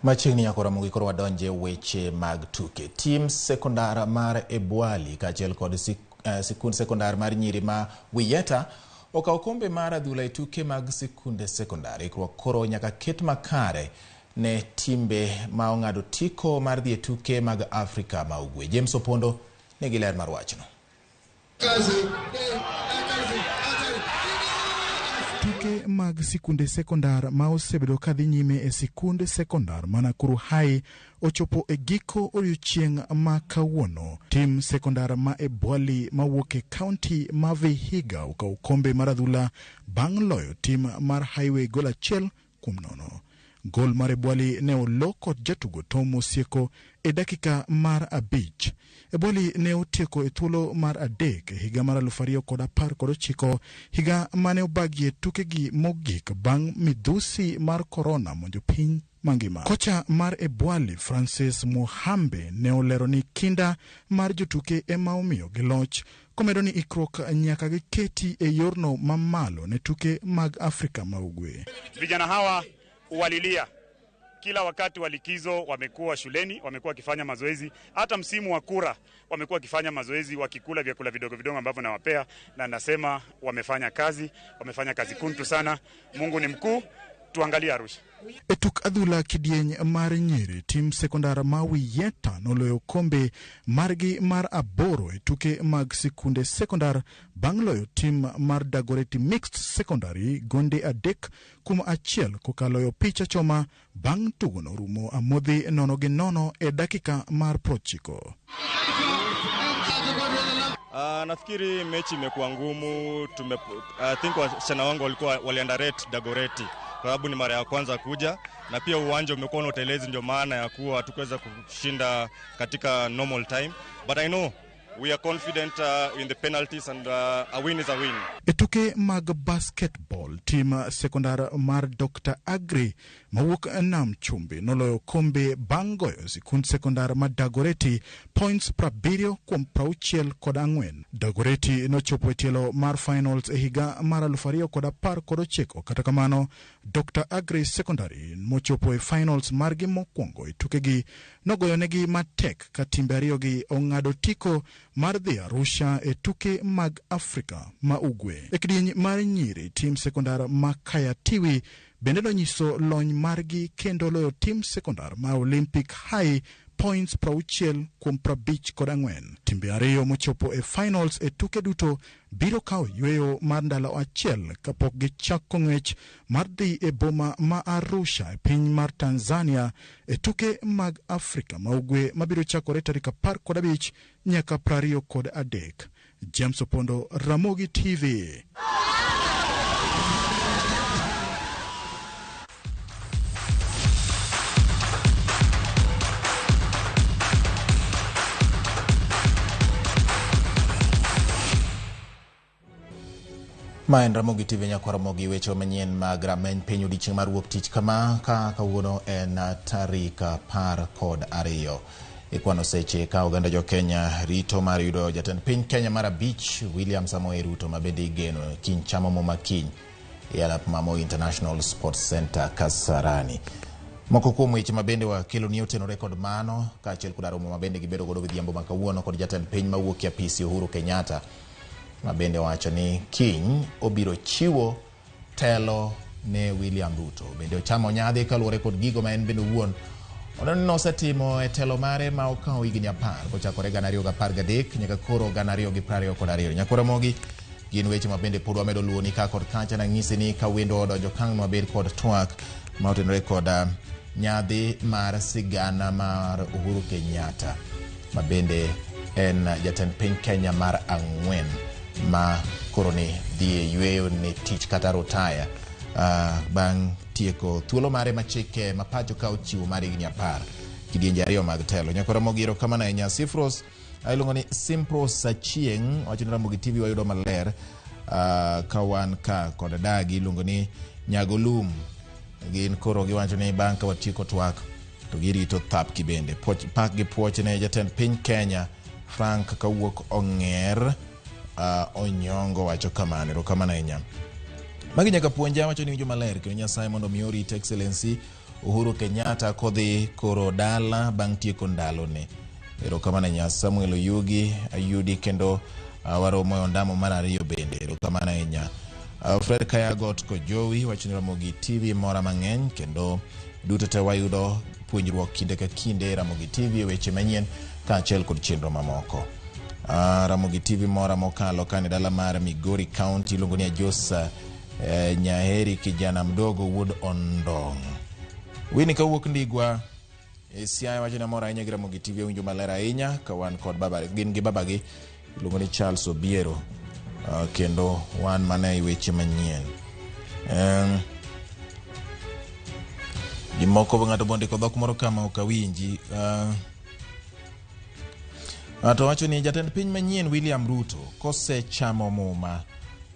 Machiegni nyako Ramogi koro wadonje weche mag tuke. Tim sekondar mar Ebwali kachiel kod sikund sekondar mar nyiri ma Weche okaw kombe mar adhula e tuke mag sikunde sekondar. Ikruok koro nyaka ket makare ne timbe ma ong'ado tiko mar dhi e tuke mag Afrika ma Ugwe. James Opondo nigi ler mar wachno. Tuke mag sikunde sekondar ma osebedo kadhi nyime e sikunde sekondar mana Kuru High ochopo e giko odiochieng' ma kawuono. Tim sekondar ma Ebwali mawuok e kaunti ma Vihiga okaw kombe mar adhula bang' loyo tim mar Highway gol 1-0. Gol mar Ebwali ne olo kod jatugo Tom Osieko e dakika mar 5. Ebwali ne otieko e thuolo mar 3 e higa mar 2019, higa mane obagie tukegi mogik bang' midhusi mar korona monjo piny mangima. Kocha mar Ebwali Francis Muhambe ne olero ni kinda mar jotuke ema omiyo gi loch, komedo ni ikruok nyaka giketi e yorno mamalo ne tuke mag Afrika ma Ugwe. Vijana hawa walilia kila wakati wa likizo, wamekuwa shuleni, wamekuwa wakifanya mazoezi, hata msimu wa kura wamekuwa wakifanya mazoezi, wakikula vyakula vidogo vidogo ambavyo nawapea, na nasema wamefanya kazi kuntu sana. Mungu ni mkuu, tuangalie Arusha. Etuk adhula kidieny mar nyiri, tim sekondar ma Weche noloyo kombe margi mar 8 e tuke mag sikunde sekondar bang' loyo tim mar Dagoretti Mixed Secondary gonde 3-1 kokaloyo picha choma bang' tugono rumo amodhi 0-0 e dakika mar 90. Nafikiri mechi imekuwa ngumu. I think wasichana wangu walikuwa waliandarate Dagoretti kwa sababu ni mara ya kwanza kuja, na pia uwanja umekuwa na utelezi, ndio maana ya kuwa hatukuweza kushinda katika normal time, but I know we are confident in the penalties, and a win is a win. Etuke mag basketball, tim sekondar mar Dr. Agri mawuok Nam Chumbi noloyo kombe bang' goyo sikund sekondar ma Dagoretti points 70-64. Dagoretti nochopo e tielo mar finals e higa mar 2019. Kata kamano, Dr. Agri Secondary mochopo e finals margi mokwongo e tukegi nogoyonegi matek ka timbe ariyogi ong'ado tiko mar dhi Arusha e tuke mag Afrika ma Ugwe. E kidieny mar nyiri, tim sekondar ma Kayatiwi bende nonyiso lony margi kendo loyo tim sekondar ma Olympic High points 60-54. Timbe ariyo mochopo e finals e tuke duto biro kawo yweyo mar ndalo achiel kapok gichako ng'wech mar dhi e boma ma Arusha e piny mar Tanzania e tuke mag Afrika ma Ugwe mabiro chakore tarik 15 nyaka 23. James Opondo, Ramogi TV. Maen Ramogi TV nyako Ramogi weche manyien mag rameny piny odiochieng' mar wuok tich kama ka kawuono en tarik 12 e kwano seche ka oganda jo Kenya rito mar yudo jatend piny Kenya mar abich William Samoei Ruto mabende igeno kiny chamo moma kiny e alap mamo International Sports Center Kasarani. Moko kuom weche mabende wakelo ni otenore kod mano kaachiel kod romo mabende gibedo godo godhiambo ma kawuono kod jatend piny mawuok e apisi Uhuru Kenyatta mabende wacho ni kiny obiro chiwo telo ne William Ruto. Bende ochamo nyadhi kaluwore kod gigo ma en bende wuon oneno ni osetimo e telo mare ma okawo higni 10 kochakore 2013 nyaka koro 2022. Nyako Ramogi gin weche mabende pod wamedo luwo ni ka kod kacha na ng'isi ni ka wendo odonjo kang' mabed kod twak ma otenore kod nyadhi mar sigana mar Uhuru Kenyatta mabende en jatend piny Kenya mar 4 ma koroni dhi yweyo ne tich kata rotaya bang' tieko thuolo mare machike mapacho ka ochiwo mar higni 10 kidienje ariyo mag telo. Nyako Ramogi erokamano ahinya. Sifros iluongo ni Simpros Sachieng' wacho ni Ramogi TV wayudo maler ka wan ka kod dagi iluongo ni Nyagolum gin koro giwacho ni bang' ka watieko twak to girito thap kibende pak gi puoch ne jatend piny Kenya Frank kawuok Ong'er Onyongo wacho kamano. Erokamano ahinya. Magi nyaka puonja wacho ni winjo maler kendo Nyasaye mondo mi orit Excellency Uhuru Kenyatta kodhi koro dala bang' tieko ndalone. Erokamano ahinya. Samuel Oyugi Ayudi kendo waromo e ondamo mar ariyo bende. Erokamano ahinya. Fred Kayagot Kojowi wacho ni Ramogi TV mora mang'eny kendo duto te wayudo puonjruok kinde ka kinde Ramogi TV weche manyien kaachiel kod chenro mamoko. Ramogi TV mora mokalo kane dala mar Migori County iluongo ni Ajosa Nyaheri kijana mdogo Wood Ondong. Wini kawuok Ndigwa Siaya wacho ni mora ahinya gi Ramogi TV winjo maler ahinya ka wan kod baba gin gi babagi iluongo ni Charles Obiero kendo wan mana e weche manyien. Gimoko ng'ato bonde kod dhok moro kama okawinji to wacho ni jatend piny manyien William Ruto kosechamo muma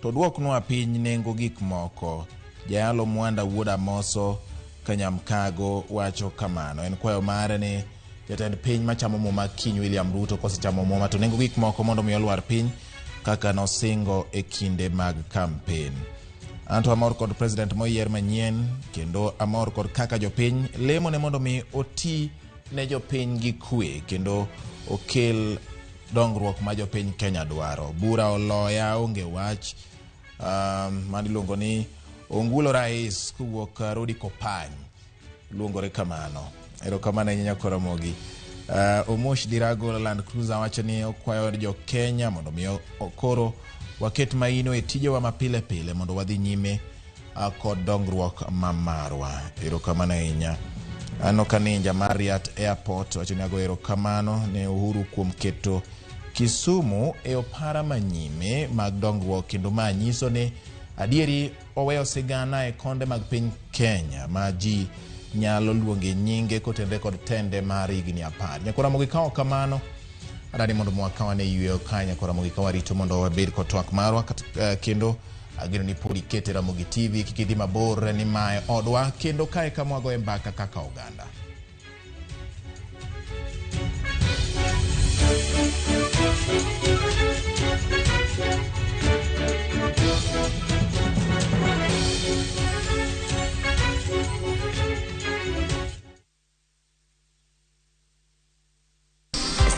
to duoknwa piny nengo gik moko. Jayalo Mwanda Wuod Amoso Kanyamkago wacho kamano. En kwayo mare ni jatend piny machamo muma kiny William Ruto kosechamo muma to nengo gik moko mondo mi olwar piny kaka nosingo e kinde mag campaign. Anto amor kod president moyier manyien kendo amor kod kaka jopiny lemo ne mondo mi oti ne jopiny gi kwe kendo okel dongruok ma jopiny Kenya dwaro. Bura oloya onge wach maniluongo ni Ongulo Rais kuwuok Rodi Kopany luongore kamano. Erokamano ahinya Nyako Ramogi. Omosh Dirago Land Cruiser wacho ni okwayo jo Kenya mondo mi okoro waket maino e tijewa mapile pile mondo wadhi nyime kod dongruok mamarwa. Erokamano ahinya. Ano kaninja Marriott Airport wacho ni ago erokamano ne Uhuru kuom keto Kisumu e opara manyime mag dongruok kendo ma nyiso ni adieri oweyo sigana e konde mag piny Kenya ma ji nyalo luonge nyinge kotenre kod tende mar higni 10. Nyako Ramogi kawo kamano adani mondo mwakawane yweyo ka Nyako Ramogi kawarito mondo wabed kod twak marwa kendo Agino ni pudi kete Ramogi TV kikidhi mabor ni mae odwa kendo kae kama wagoe mbaka kaka oganda.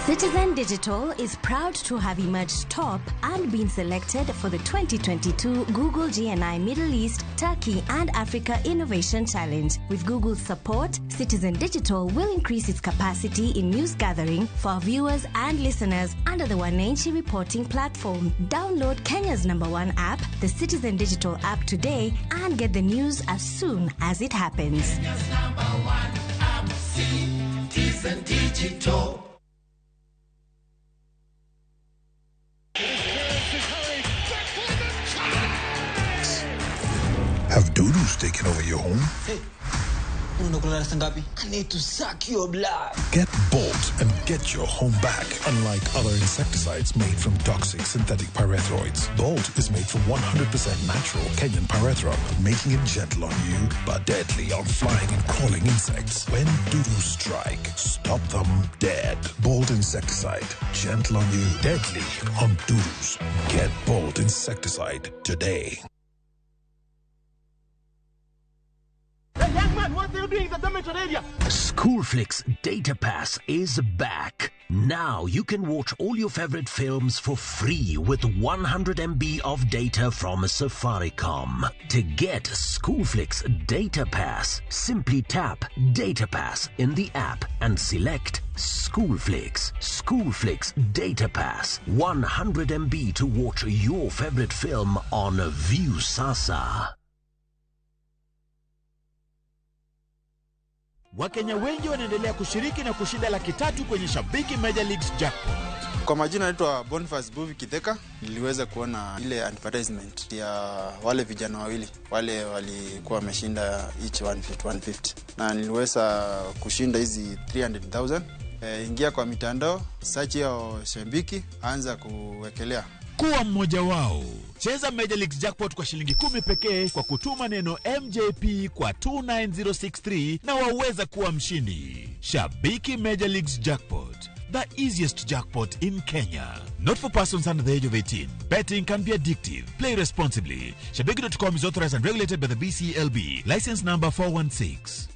Citizen Digital is proud to have emerged top and been selected for the 2022 Google GNI Middle East, Turkey and Africa Innovation Challenge. With Google's support, Citizen Digital will increase its capacity in news gathering for our viewers and listeners under the Wananchi reporting platform. Download Kenya's #1 app, the Citizen Digital app today, and get the news as soon as it happens. Kenya's #1 app, Citizen Digital. Have doodles taken over your home? Hey, I need to suck your blood. Get Bolt and get your home back. Unlike other insecticides made from toxic synthetic pyrethroids, Bolt is made from 100% natural Kenyan pyrethrum, making it gentle on you but deadly on flying and crawling insects. When doodles strike, stop them dead. Bolt insecticide, gentle on you, deadly on doodles. Get Bolt insecticide today. Hey, young man, what are you doing in the dormitory area? Schoolflix Data Pass is back. Now you can watch all your favorite films for free with 100 MB of data from Safaricom. To get Schoolflix Data Pass, simply tap Data Pass in the app and select Schoolflix. Schoolflix Data Pass, 100 MB to watch your favorite film on View Sasa. Wakenya wengi wanaendelea kushiriki na kushinda $300,000 kwenye Shabiki Major Leagues Jackpot. Kwa majina naitwa Boniface Buvi Kitheka. Niliweza kuona ile advertisement ya wale vijana wawili wale walikuwa wameshinda each 150 na niliweza kushinda hizi 300,000. Ingia kwa mitandao, search ya Shabiki, anza kuwekelea. Kuwa mmoja wao. Cheza Major Leagues Jackpot kwa shilingi 10 pekee kwa kutuma neno MJP kwa 29063 na waweza kuwa mshindi. Shabiki Major Leagues Jackpot, the easiest jackpot in Kenya. Not for persons under the age of 18. Betting can be addictive. Play responsibly. Shabiki.com is authorized and regulated by the BCLB. License number 416.